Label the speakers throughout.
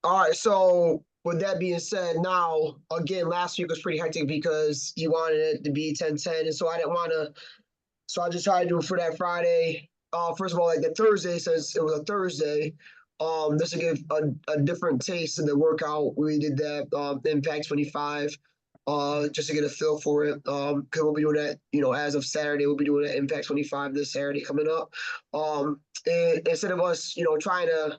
Speaker 1: All right, so with that being said, now again, last week was pretty hectic because you wanted it to be 10-10, and so I didn't want to. So I just tried to do it for that Friday. First of all, like the Thursday, since it was a Thursday, this will give a different taste in the workout. We did that Impact 25, just to get a feel for it. Because we'll be doing that, as of Saturday, we'll be doing that Impact 25 this Saturday coming up. And instead of us, trying to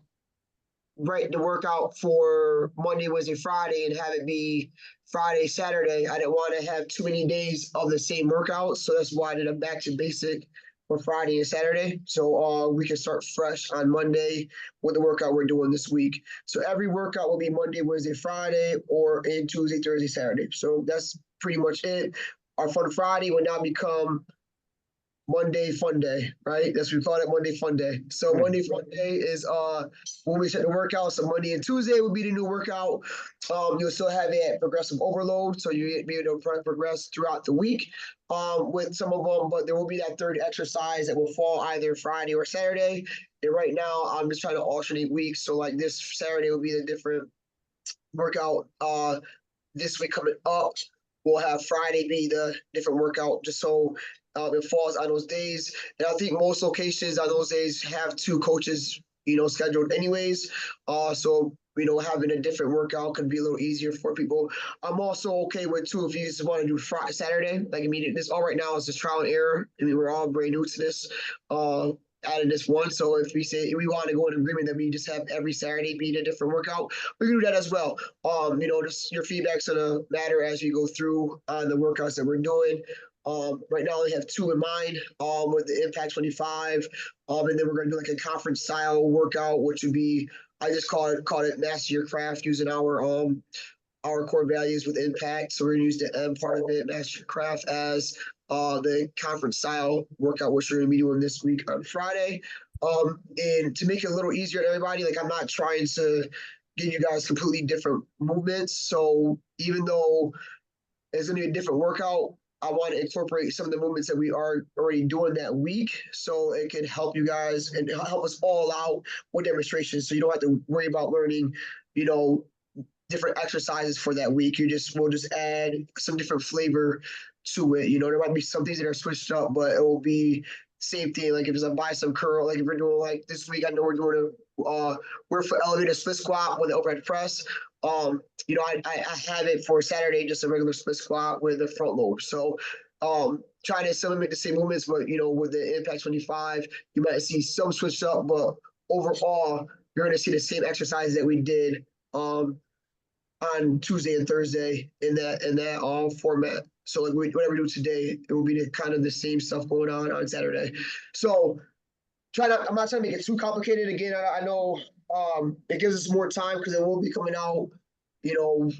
Speaker 1: write the workout for Monday, Wednesday, Friday, and have it be Friday, Saturday. I didn't want to have too many days of the same workout, so that's why I did a back to basic for Friday and Saturday, so we can start fresh on Monday with the workout we're doing this week. So every workout will be Monday, Wednesday, Friday, or in Tuesday, Thursday, Saturday. So that's pretty much it. Our Fun Friday will now become Monday Fun Day, right? That's what we call it, Monday Fun Day. So Monday Fun Day is when we set the workout. So Monday and Tuesday will be the new workout. You'll still have it at progressive overload, so you be able to progress throughout the week with some of them. But there will be that third exercise that will fall either Friday or Saturday. And right now, I'm just trying to alternate weeks. So like this Saturday will be the different workout. This week coming up, we'll have Friday be the different workout, just so it falls on those days. And I think most locations on those days have two coaches, scheduled anyways. So having a different workout could be a little easier for people. I'm also okay with too if you just want to do Friday, Saturday. Like this all right now is just trial and error. I mean, we're all brand new to this. Added this one. So if we say we want to go in agreement that we just have every Saturday be a different workout, we can do that as well. Just your feedback's gonna matter as we go through the workouts that we're doing. Right now, I only have two in mind with the Impact 25, and then we're gonna do like a conference style workout, which would be I just called it Master Your Craft using our core values with Impact. So we're gonna use the M part of it, Master Your Craft, as the conference style workout, which we're gonna be doing this week on Friday. And to make it a little easier on everybody, like I'm not trying to give you guys completely different movements. So even though it's gonna be a different workout, I want to incorporate some of the movements that we are already doing that week, so it can help you guys and help us all out with demonstrations. So you don't have to worry about learning, you know, different exercises for that week. We'll just add some different flavor to it. There might be some things that are switched up, but it will be same thing. Like if it's a bicep curl, like if we're doing like this week, I know we're doing a we're for elevated split squat with the overhead press. I have it for Saturday, just a regular split squat with a front load. So trying to still make the same movements, but with the Impact 25, you might see some switched up, but overall, you're going to see the same exercises that we did on Tuesday and Thursday in that format. So like whatever we do today, it will be kind of the same stuff going on Saturday. So I'm not trying to make it too complicated. Again, I know it gives us more time because it will be coming out, you know,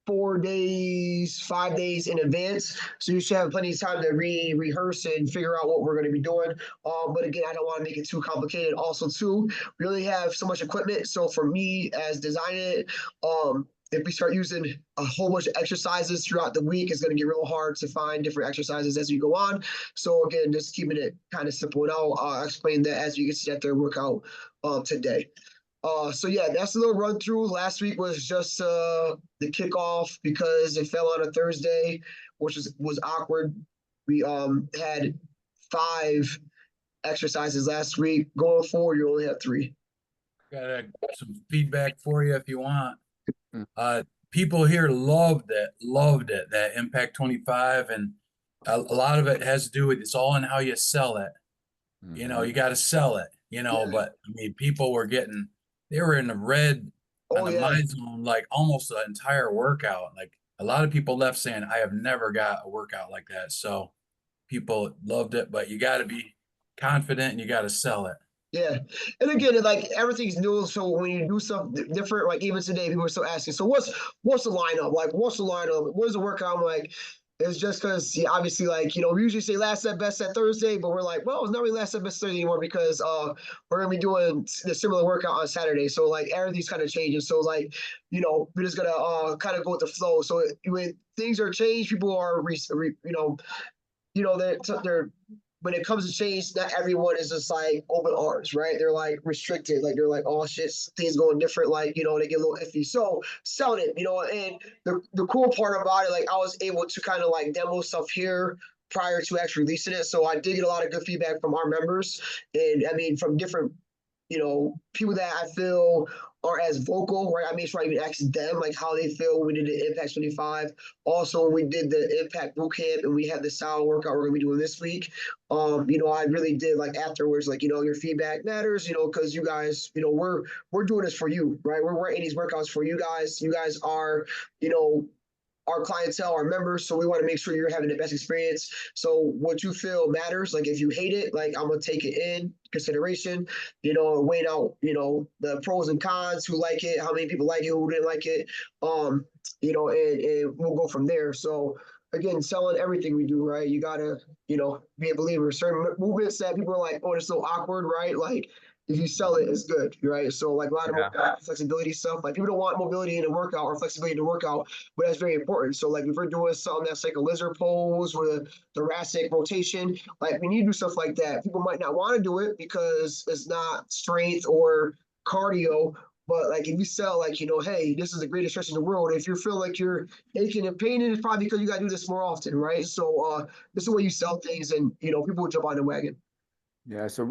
Speaker 1: 4 days, 5 days in advance. So you should have plenty of time to rehearse and figure out what we're going to be doing. But again, I don't want to make it too complicated. Also, too, we only have so much equipment. So for me, as designing it, if we start using a whole bunch of exercises throughout the week, it's going to get real hard to find different exercises as we go on. So again, just keeping it kind of simple. And I'll explain that as we get to that third workout today. So yeah, that's a little run through. Last week was just the kickoff because it fell on a Thursday, which was awkward. We had 5 exercises last week. Going forward, you only have 3.
Speaker 2: Got some feedback for you if you want.
Speaker 3: Mm.
Speaker 2: People here loved it, that Impact 25, and a lot of it has to do with it's all in how you sell it. You got to sell it,
Speaker 1: Yeah.
Speaker 2: but I mean, people they were in the red on
Speaker 1: Oh
Speaker 2: the
Speaker 1: yeah.
Speaker 2: mind zone like almost the entire workout. Like a lot of people left saying, I have never got a workout like that. So people loved it, but you got to be confident and you got to sell it.
Speaker 1: Yeah, and again, like everything's new. So when you do something different, like even today, people are still asking. So what's the lineup? Like, what's the lineup? What is the workout? I'm like, it's just because obviously, like we usually say last set, best set Thursday, but we're like, well, it's not really last set, best Thursday anymore because we're gonna be doing the similar workout on Saturday. So like everything's kind of changing. So like we're just gonna kind of go with the flow. So when things are changed, people are they're when it comes to change, not everyone is just like open arms, right? They're like restricted, like they're like, oh shit, things going different, like they get a little iffy. So selling it, and the cool part about it, like I was able to kind of like demo stuff here prior to actually releasing it. So I did get a lot of good feedback from our members, and I mean from different people that I feel are as vocal, right? I made sure I even asked them like how they feel when we did the Impact 25. Also, when we did the Impact Boot Camp and we had the style workout we're gonna be doing this week. I really did like afterwards, like your feedback matters, because you guys, we're doing this for you, right? We're writing these workouts for you guys. You guys are, our clientele, our members. So we want to make sure you're having the best experience. So what you feel matters. Like if you hate it, like I'm gonna take it in consideration, weighing out, the pros and cons, who like it, how many people like it, who didn't like it. And we'll go from there. So again, selling everything we do, right? You gotta, be a believer. Certain movements that people are like, oh, it's so awkward, right? Like if you sell it, it's good, right? So like a lot of flexibility stuff, like people don't want mobility in a workout or flexibility in a workout, but that's very important. So like if we're doing something that's like a lizard pose or the thoracic rotation, like we need to do stuff like that. People might not want to do it because it's not strength or cardio. But like if you sell like, hey, this is the greatest stretch in the world. If you feel like you're aching and paining, it's probably because you gotta do this more often, right? So this is the way you sell things and people will jump on the wagon.
Speaker 3: Yeah, so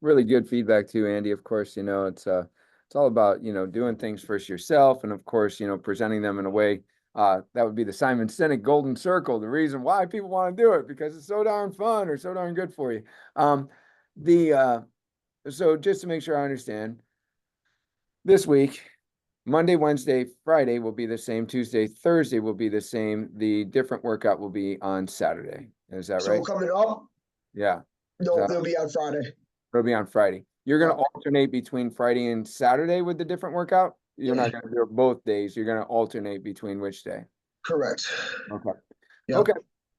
Speaker 3: really good feedback too, Andy. Of course, it's all about, doing things first yourself, and of course, presenting them in a way that would be the Simon Sinek golden circle, the reason why people want to do it, because it's so darn fun or so darn good for you. So just to make sure I understand, this week, Monday, Wednesday, Friday will be the same. Tuesday, Thursday will be the same. The different workout will be on Saturday. Is that right?
Speaker 1: So coming up,
Speaker 3: Yeah.
Speaker 1: no, it'll be on Friday.
Speaker 3: It'll be on Friday. You're going to alternate between Friday and Saturday with the different workout? You're not going to do it both days. You're going to alternate between which day?
Speaker 1: Correct.
Speaker 3: Okay.
Speaker 1: Yeah.
Speaker 3: Okay.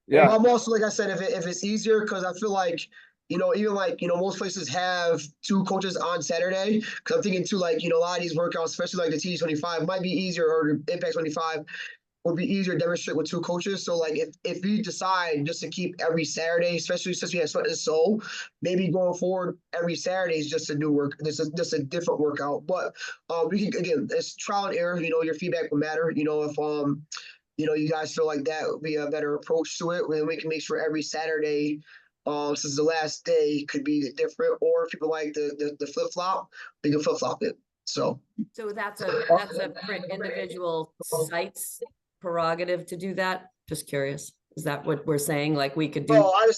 Speaker 3: Yeah.
Speaker 1: I'm also, like I said, if it's easier, because I feel like, even like, most places have two coaches on Saturday. Because I'm thinking too, like, a lot of these workouts, especially like the TD25, might be easier, or the Impact 25 would be easier to demonstrate with two coaches. So like if you decide just to keep every Saturday, especially since we have Sweat and Soul, maybe going forward every Saturday is just a new work. This is just a different workout. But we can, again, it's trial and error. Your feedback will matter. If you guys feel like that would be a better approach to it, then we can make sure every Saturday, since the last day, could be different. Or if people like the flip flop, they can flip flop it. So
Speaker 4: that's a for individual sites prerogative to do that. Just curious. Is that what we're saying? Like we could do?
Speaker 1: Oh, I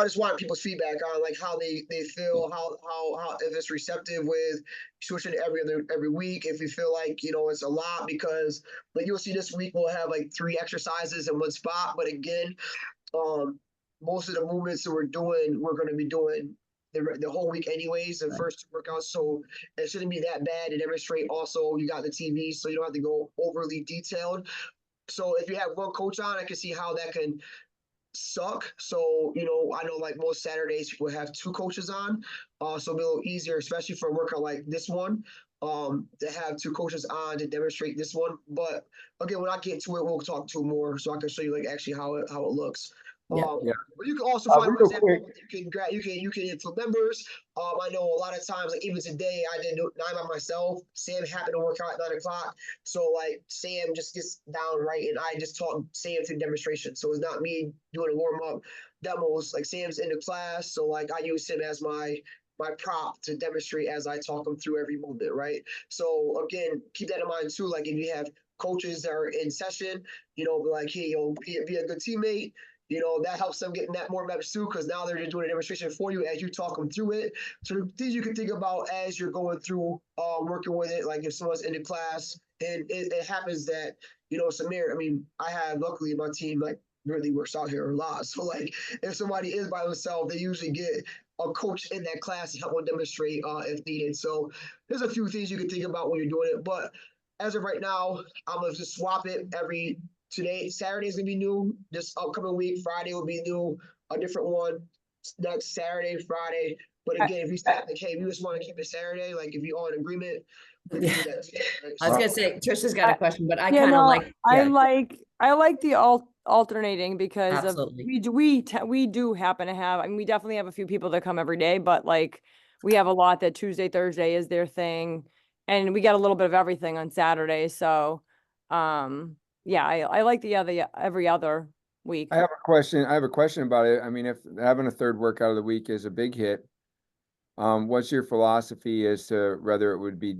Speaker 1: just want people's feedback on like how they feel, how if it's receptive with switching every week. If you feel like it's a lot, because like you'll see this week we'll have like 3 exercises in one spot. But again, most of the movements that we're going to be doing the whole week anyways, the first 2 workouts. So it shouldn't be that bad to demonstrate. Also, you got the TV, so you don't have to go overly detailed. So if you have one coach on, I can see how that can suck. So, I know like most Saturdays people have 2 coaches on. So it'll be a little easier, especially for a workout like this one, to have 2 coaches on to demonstrate this one. But again, when I get to it, we'll talk to it more so I can show you like actually how it looks.
Speaker 4: Yeah.
Speaker 1: But you can also find
Speaker 3: real
Speaker 1: example, you can influence members. I know a lot of times, like even today, I didn't do 9 by myself. Sam happened to work out at 9 o'clock, so like Sam just gets down right, and I just taught Sam through demonstration. So it's not me doing a warm up demos. Like Sam's in the class, so like I use him as my prop to demonstrate as I talk him through every movement, right? So again, keep that in mind too. Like if you have coaches that are in session, be like, hey, be a good teammate. That helps them get that more reps too, because now they're just doing a demonstration for you as you talk them through it. So things you can think about as you're going through working with it, like if someone's in the class, and it happens that, Samir, I mean, I have, luckily my team like really works out here a lot. So like if somebody is by themselves, they usually get a coach in that class to help them demonstrate if needed. So there's a few things you can think about when you're doing it. But as of right now, I'm going to just swap it today. Saturday's gonna be new. This upcoming week, Friday will be new, a different one. Next Saturday, Friday. But again, if you say like, hey, we just want to keep it Saturday, like if you're all in agreement, we can do that.
Speaker 4: I was gonna say Trisha's got a question, but I
Speaker 5: Yeah,
Speaker 4: kind of
Speaker 5: no,
Speaker 4: like.
Speaker 5: I like the alternating because of,
Speaker 4: Absolutely.
Speaker 5: we do happen to have, I mean, we definitely have a few people that come every day, but like, we have a lot that Tuesday, Thursday is their thing. And we get a little bit of everything on Saturday, so, yeah, I like the other, every other week.
Speaker 3: I have a question about it. I mean, if having a third workout of the week is a big hit, what's your philosophy as to whether it would be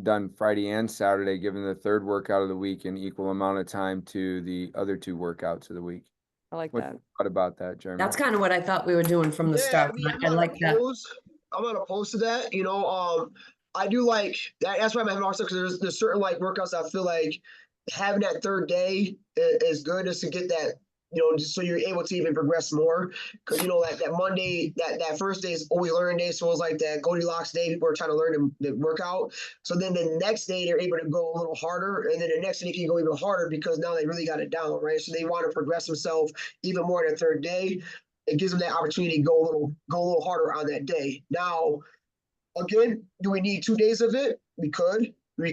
Speaker 3: done Friday and Saturday, given the third workout of the week in equal amount of time to the other two workouts of the week?
Speaker 5: I like
Speaker 3: What
Speaker 5: that.
Speaker 3: thought about that, Jeremy?
Speaker 4: That's kind of what I thought we were doing from the
Speaker 1: Yeah,
Speaker 4: start.
Speaker 1: I mean,
Speaker 4: I like that.
Speaker 1: I'm not opposed to that. I do like that. That's why I'm having also because there's certain like workouts I feel like having that third day is good, just to get that, just so you're able to even progress more. Because like that Monday, that first day is always learning day, so it's like that Goldilocks day. People are trying to learn the workout. So then the next day they're able to go a little harder, and then the next day they can go even harder because now they really got it down, right? So they want to progress themselves even more in the third day. It gives them that opportunity to go a little harder on that day. Now, again, do we need 2 days of it? We could. I'm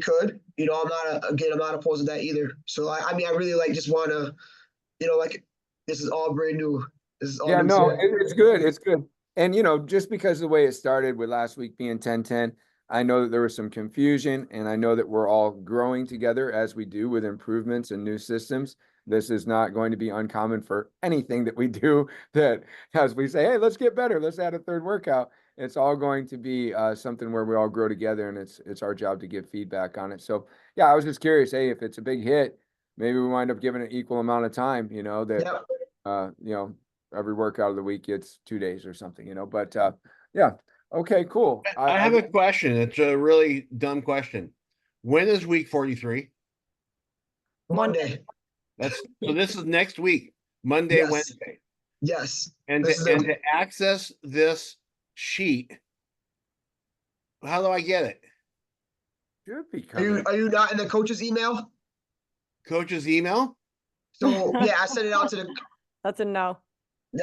Speaker 1: not opposed to that either. So I mean, I really just want to, like, this is all brand new. This is all
Speaker 3: Yeah,
Speaker 1: new
Speaker 3: no,
Speaker 1: to me.
Speaker 3: it's good. It's good. And just because of the way it started with last week being 10-10, I know that there was some confusion, and I know that we're all growing together as we do with improvements and new systems. This is not going to be uncommon for anything that we do, that as we say, hey, let's get better, let's add a third workout. It's all going to be something where we all grow together, and it's our job to give feedback on it. So yeah, I was just curious, hey, if it's a big hit, maybe we wind up giving it equal amount of time, that
Speaker 1: Yep.
Speaker 3: every workout of the week gets 2 days or something, but yeah. Okay, cool.
Speaker 6: I have a question. It's a really dumb question. When is week 43?
Speaker 1: Monday.
Speaker 6: So this is next week, Monday,
Speaker 1: Yes.
Speaker 6: Wednesday.
Speaker 1: Yes.
Speaker 6: And
Speaker 1: This is it.
Speaker 6: to access this sheet, how do I get it?
Speaker 3: Should be
Speaker 1: Are you
Speaker 3: coming.
Speaker 1: are you not in the coach's email?
Speaker 6: Coach's email?
Speaker 1: So yeah, I sent it out to the.
Speaker 5: That's a no.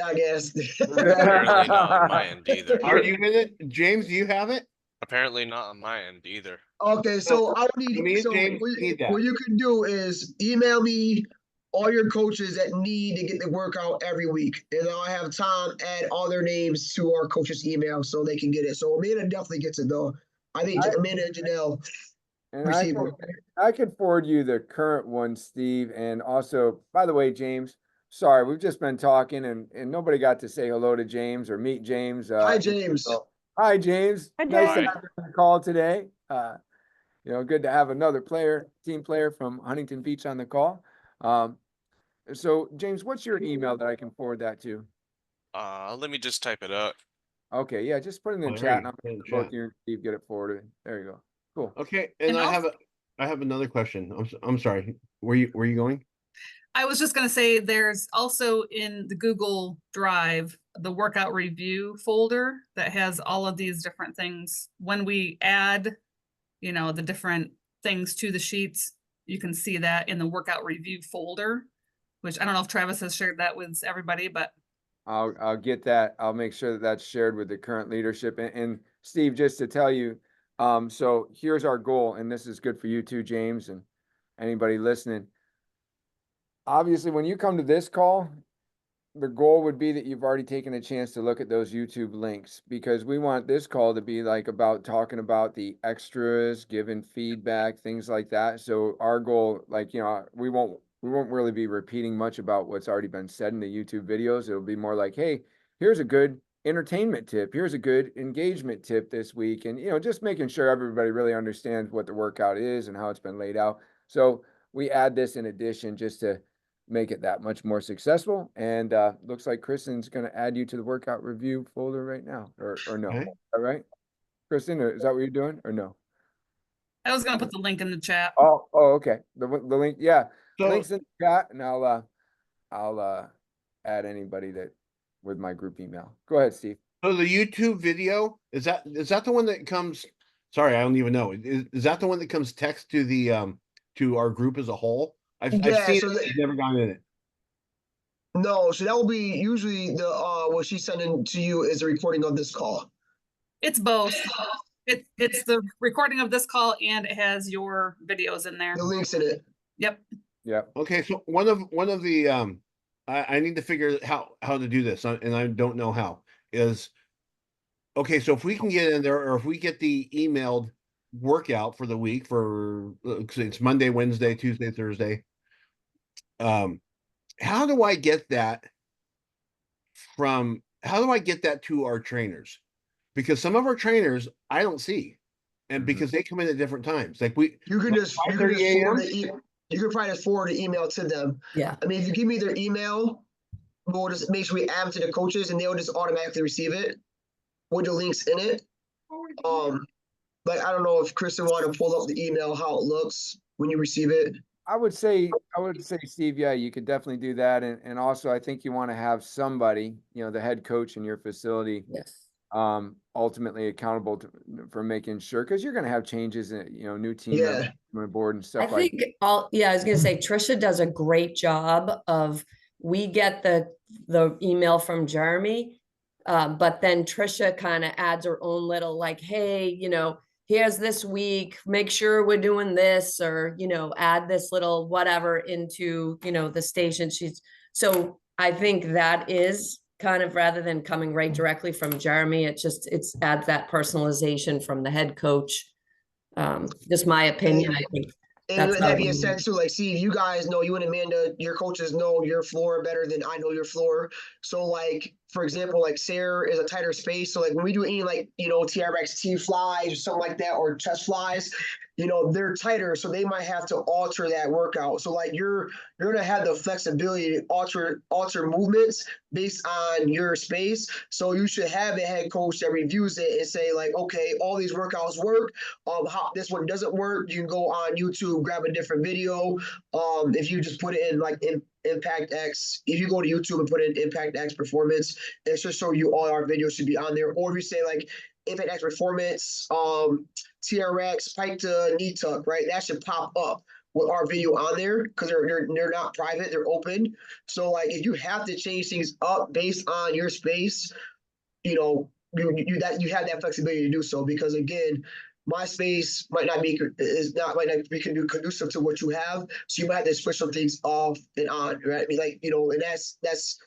Speaker 1: I guess.
Speaker 7: Apparently not on my end either.
Speaker 6: Are you in it? James, do you have it?
Speaker 7: Apparently not on my end either.
Speaker 1: Okay, so I would need.
Speaker 6: Me and
Speaker 1: So
Speaker 6: James
Speaker 1: what,
Speaker 6: need that.
Speaker 1: what you can do is email me all your coaches that need to get the workout every week, and I'll have Tom add all their names to our coaches' email so they can get it. So Amanda definitely gets it though. I think Amanda and Janelle
Speaker 3: And
Speaker 1: receive it.
Speaker 3: I could forward you the current one, Steve. And also, by the way, James, sorry, we've just been talking and nobody got to say hello to James or meet James.
Speaker 1: Hi, James.
Speaker 3: So, hi, James.
Speaker 5: Hi,
Speaker 3: Nice to
Speaker 5: James.
Speaker 3: have you on the call today. Good to have another team player from Huntington Beach on the call. So James, what's your email that I can forward that to?
Speaker 7: Let me just type it up.
Speaker 3: Okay, yeah, just put it in the
Speaker 6: Oh, there
Speaker 3: chat
Speaker 6: you
Speaker 3: and
Speaker 6: go, in the
Speaker 3: both
Speaker 6: chat.
Speaker 3: you and Steve get it forwarded. There you go. Cool.
Speaker 6: Okay, and
Speaker 8: And
Speaker 6: I have another question. I'm sorry. Where you going?
Speaker 8: I was just gonna say, there's also in the Google Drive, the workout review folder that has all of these different things. When we add, the different things to the sheets, you can see that in the workout review folder, which I don't know if Travis has shared that with everybody, but
Speaker 3: I'll get that. I'll make sure that that's shared with the current leadership. And Steve, just to tell you, so here's our goal, and this is good for you too, James, and anybody listening. Obviously, when you come to this call, the goal would be that you've already taken a chance to look at those YouTube links, because we want this call to be like about talking about the extras, giving feedback, things like that. So our goal, we won't really be repeating much about what's already been said in the YouTube videos. It'll be more like, hey, here's a good entertainment tip. Here's a good engagement tip this week. And, just making sure everybody really understands what the workout is and how it's been laid out. So we add this in addition just to make it that much more successful. And looks like Kristen's going to add you to the workout review folder right now, or no.
Speaker 6: Okay.
Speaker 3: All right, Kristen, is that what you're doing or no?
Speaker 8: I was gonna put the link in the chat.
Speaker 3: Oh, okay. The link, yeah.
Speaker 6: So
Speaker 3: Links in the chat, and I'll add anybody that with my group email. Go ahead, Steve.
Speaker 6: So the YouTube video, is that the one that comes, sorry, I don't even know. Is that the one that comes text to the to our group as a whole? I've
Speaker 1: Yeah,
Speaker 6: seen
Speaker 1: so
Speaker 6: it, I've never gotten in it.
Speaker 1: No, so that will be usually the what she's sending to you is a recording of this call.
Speaker 8: It's both. It's the recording of this call and it has your videos in there.
Speaker 1: The links in it.
Speaker 8: Yep.
Speaker 3: Yeah.
Speaker 6: Okay, so one of the I need to figure how to do this, and I don't know how. Is okay. So if we can get in there, or if we get the emailed workout for the week for 'cause it's Monday, Wednesday, Tuesday, Thursday. How do I get that how do I get that to our trainers? Because some of our trainers I don't see, and
Speaker 2: Mhm.
Speaker 6: because they come in at different times. Like
Speaker 1: You can just
Speaker 6: 5:30
Speaker 1: forward
Speaker 6: a.m.?
Speaker 1: you can probably just forward the email to them.
Speaker 4: Yeah.
Speaker 1: I mean, if you give me their email, we'll just make sure we add them to the coaches and they'll just automatically receive it with the links in it. Like I don't know if Kristen wanted to pull up the email, how it looks when you receive it.
Speaker 3: I would say, Steve, yeah, you could definitely do that. And also I think you want to have somebody, you know, the head coach in your facility,
Speaker 4: Yes.
Speaker 3: ultimately accountable for making sure, because you're going to have changes in, you know, new team
Speaker 1: Yeah.
Speaker 3: members coming aboard and
Speaker 4: I
Speaker 3: stuff like
Speaker 4: think I was gonna say Trisha does a great job of, we get the email from Jeremy. But then Trisha kind of adds her own little like, hey, you know, here's this week, make sure we're doing this, or, you know, add this little whatever into, you know, the station sheets. So I think that is kind of, rather than coming right directly from Jeremy, it adds that personalization from the head coach. Just my opinion, I think.
Speaker 1: And
Speaker 4: That's
Speaker 1: with
Speaker 4: how
Speaker 1: that being
Speaker 4: we-
Speaker 1: said, too, like, see, you guys know, you and Amanda, your coaches know your floor better than I know your floor. So, like, for example, like Sarah is a tighter space. So, like, when we do any, like, you know, TRX T flies or something like that, or chest flies, you know, they're tighter. So they might have to alter that workout. So, like, you're gonna have the flexibility to alter movements based on your space. So you should have a head coach that reviews it and say, like, okay, all these workouts work. How this one doesn't work, you can go on YouTube, grab a different video. If you just put it in like Impact X, if you go to YouTube and put in Impact X Performance, it should show you all our videos should be on there. Or if you say like Impact X Performance, TRX, pike to knee tuck, right? That should pop up with our video on there because they're not private, they're open. So like if you have to change things up based on your space, you know, you have that flexibility to do so, because again, my space might not be conducive to what you have, so you might have to switch some things off and on, right? I mean, like, you know, and that's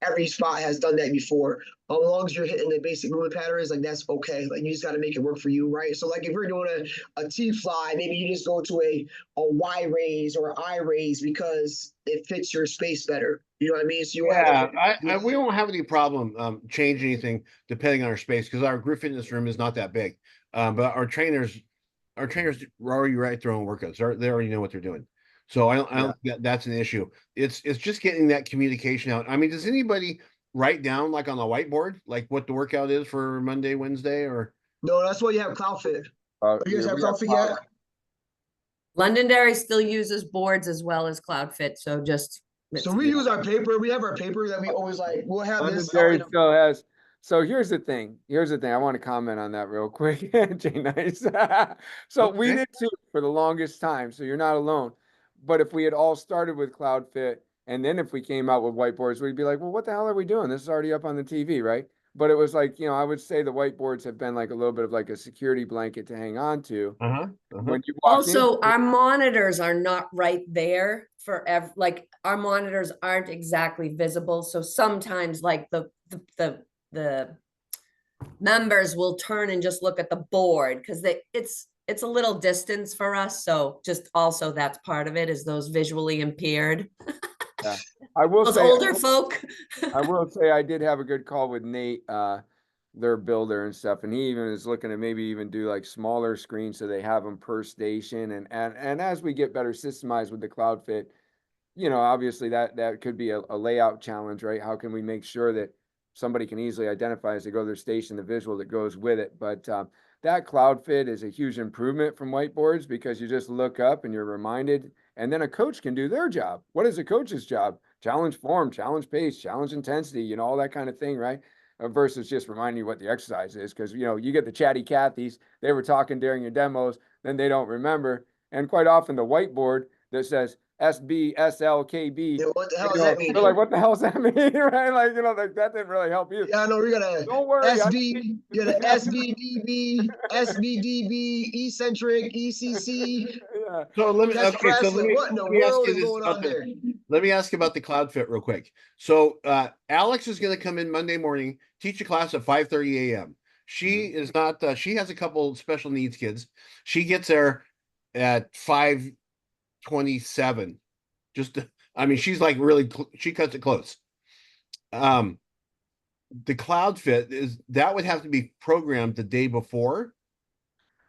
Speaker 1: every spot has done that before. As long as you're hitting the basic movement patterns, like that's okay. Like you just got to make it work for you, right? So like if you're doing a T fly, maybe you just go to a Y raise or I raise because it fits your space better. You know what I mean? So you
Speaker 6: Yeah, we don't have any problem changing anything depending on our space, because our group fitness room is not that big. But our trainers are already right their own workouts. They already know what they're doing. So I don't think that's an issue. It's just getting that communication out. I mean, does anybody write down like on a whiteboard, like what the workout is for Monday, Wednesday, or?
Speaker 1: No, that's why you have CloudFit. You guys have
Speaker 3: we got
Speaker 1: CloudFit yet?
Speaker 4: Londonderry still uses boards as well as CloudFit, so just.
Speaker 1: So we use our paper. We have our paper that we always like. We'll have this.
Speaker 3: Londonderry still has. So here's the thing. I want to comment on that real quick. Jay Nice. So we
Speaker 6: Okay.
Speaker 3: did too for the longest time. So you're not alone. But if we had all started with CloudFit, and then if we came out with whiteboards, we'd be like, well, what the hell are we doing? This is already up on the TV, right? But it was like, you know, I would say the whiteboards have been like a little bit of like a security blanket to hang on to. When you walk
Speaker 4: Also,
Speaker 3: in,
Speaker 4: our monitors are not right there for like our monitors aren't exactly visible. So sometimes like the members will turn and just look at the board because it's a little distance for us. So just also that's part of it, is those visually impaired.
Speaker 3: I will
Speaker 4: Those
Speaker 3: say,
Speaker 4: older folk.
Speaker 3: I will say I did have a good call with Nate, their builder and stuff, and he even is looking to maybe even do like smaller screens so they have them per station. And as we get better systemized with the CloudFit, you know, obviously that could be a layout challenge, right? How can we make sure that somebody can easily identify as they go to their station the visual that goes with it? But that CloudFit is a huge improvement from whiteboards, because you just look up and you're reminded, and then a coach can do their job. What is a coach's job? Challenge form, challenge pace, challenge intensity, you know, all that kind of thing, right? Versus just reminding you what the exercise is. Because, you know, you get the chatty Cathys, they were talking during your demos, then they don't remember. And quite often the whiteboard that says SB, SL, KB,
Speaker 1: Yeah, what the hell
Speaker 3: you
Speaker 1: does
Speaker 3: know,
Speaker 1: that mean?
Speaker 3: they're like, what the hell does that mean, right? Like, you know, like that didn't really help you.
Speaker 1: Yeah, no, we got a
Speaker 3: Don't worry.
Speaker 1: SB, you got a SBDB, SBDB, eccentric, ECC.
Speaker 3: Yeah.
Speaker 6: So let me
Speaker 1: That's
Speaker 6: okay. So
Speaker 1: wrestling. What in the
Speaker 6: let me ask
Speaker 1: world
Speaker 6: you
Speaker 1: is
Speaker 6: this
Speaker 1: going
Speaker 6: about
Speaker 1: on
Speaker 6: the
Speaker 1: there?
Speaker 6: let me ask about the CloudFit real quick. So Alex is going to come in Monday morning, teach a class at 5:30 a.m. She is not. She has a couple special needs kids. She gets there at 5:27. I mean, she's like really. She cuts it close. The CloudFit that would have to be programmed the day before.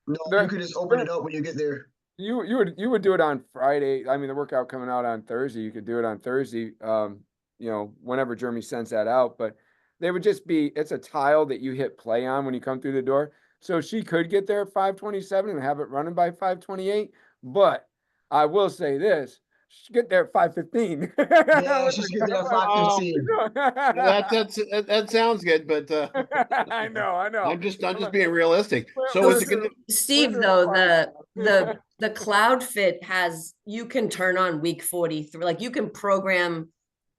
Speaker 1: No,
Speaker 3: There-
Speaker 1: you could just open it up when you get there.
Speaker 3: You would do it on Friday. I mean, the workout coming out on Thursday, you could do it on Thursday, you know, whenever Jeremy sends that out, but they would just be, it's a tile that you hit play on when you come through the door. So she could get there at 5:27 and have it running by 5:28, but I will say this, she should get there at 5:15.
Speaker 1: Yeah, she should get there at 5:15.
Speaker 6: That sounds good, but
Speaker 3: I know.
Speaker 6: I'm just being realistic.
Speaker 3: Well,
Speaker 6: So
Speaker 4: well,
Speaker 6: is it gonna?
Speaker 4: Steve,
Speaker 3: Where's
Speaker 4: though,
Speaker 3: the
Speaker 4: the CloudFit has, you can turn on week 43, like you can program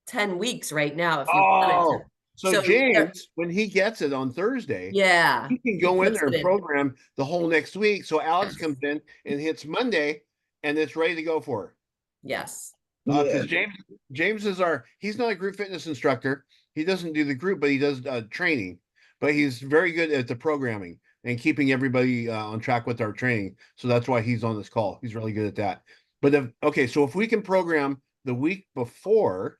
Speaker 4: 10 weeks right now if you wanted
Speaker 6: Oh,
Speaker 4: to.
Speaker 6: so
Speaker 4: So
Speaker 6: James, when he gets it on Thursday,
Speaker 4: Yeah,
Speaker 6: he can go in
Speaker 4: puts
Speaker 6: there
Speaker 4: it
Speaker 6: and
Speaker 4: in.
Speaker 6: program the whole next week. So Alex comes in and hits Monday, and it's ready to go for her.
Speaker 4: Yes.
Speaker 6: Because James is he's not a group fitness instructor. He doesn't do the group, but he does training. But he's very good at the programming and keeping everybody on track with our training. So that's why he's on this call. He's really good at that. But so if we can program the week before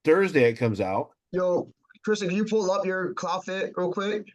Speaker 6: Thursday, it comes out.
Speaker 1: Yo, Kristen, can you pull up your CloudFit real quick?